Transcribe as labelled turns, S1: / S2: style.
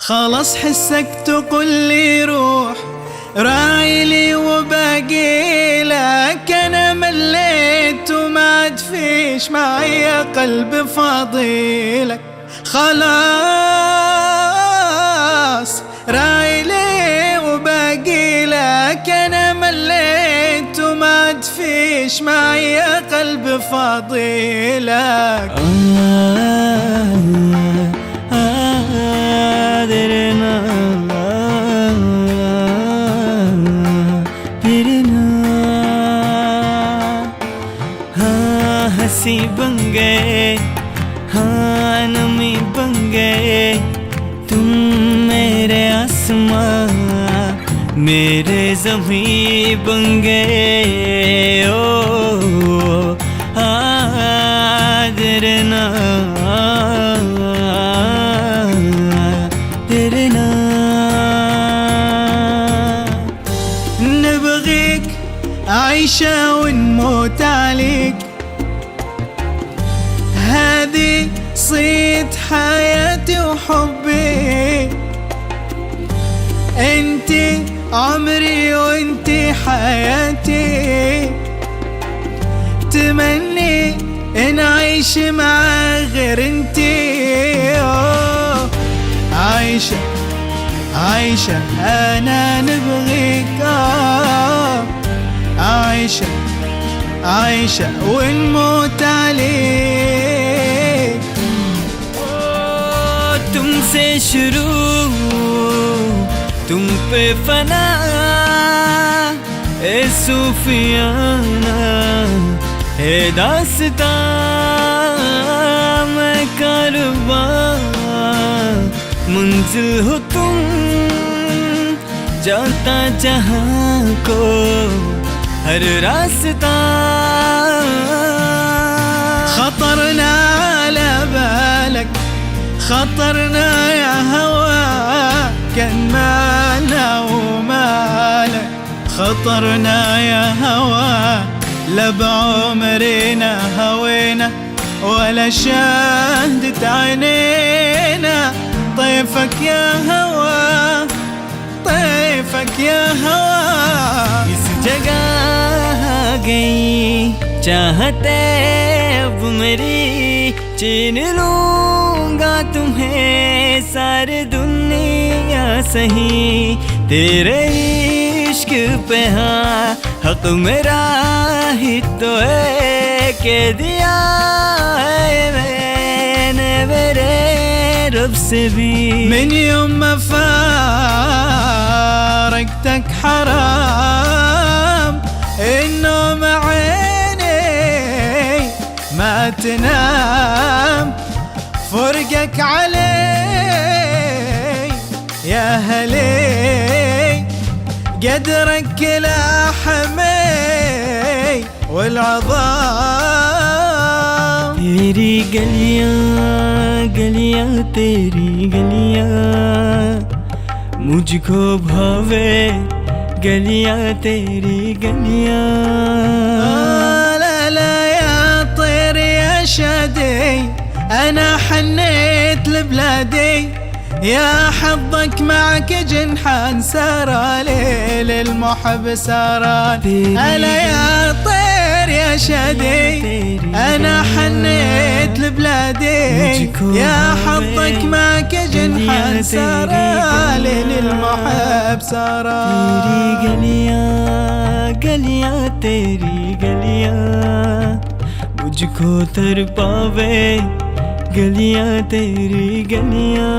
S1: خلاص حسك تقول لي روح راعي لي وباقي لك، انا مليت وما عاد فيش معي قلب فاضيلك. خلاص راعي لي وباقي لك، انا مليت وما عاد فيش معي قلب فاضيلك.
S2: हंसी बन गए, हाँ नमी बन गए, तुम मेरे आसमां मेरे ज़मीं बन गए। ओ तेरे नाम तेरे नाम
S1: نبغيك عايشة ونموت عليك، هذه صيت حياتي وحبي، انتي عمري وانتي حياتي. تمني ان اعيش مع غير انتي. عايشة عايشة انا نبغيك، عايشة عايشة ونموت عليك.
S2: तुमसे शुरू तुम पे फना, ए सूफियाना ए दास्तां, मैं कारवां मंजिल हो तुम, जाता जहां को हर रास्ता।
S1: خطرنا على بالك، خطرنا يا هوا، كان مالنا ومالك. خطرنا يا هوا، لا بعمرنا هوينا ولا شاهدت عينينا. طيفك يا هوا، طيفك يا هوا.
S2: इस जगह गई चाहते अब मेरी, छीन लूंगा तुम्हें सारी दुनिया सही। तेरे इश्क पे हाँ हक मेरा ही तो है, के दिया है मैंने मेरे रब से भी।
S1: من يوم ما فارقتك حرام النوم، عيني ما تنام. فرقك علي يا هلي، قدرك لاحمي والعظام.
S2: तेरी गलियां गलियां तेरी गलियां मुझको भावे, गलियां तेरी गलियां।
S1: لا لا يا طير يا شادي، أنا حنيت لبلادي. يا حظك معك جنحان، سارة ليل المحب ساران. ألا يا طير يا شادي، أنا حنيت لبلادي. يا حظك معك جنحان، سارة ليل المحب ساران.
S2: तेरी गलियां गलियां तेरी गलियां मुझको तर पावे, गलियां तेरी गलियां।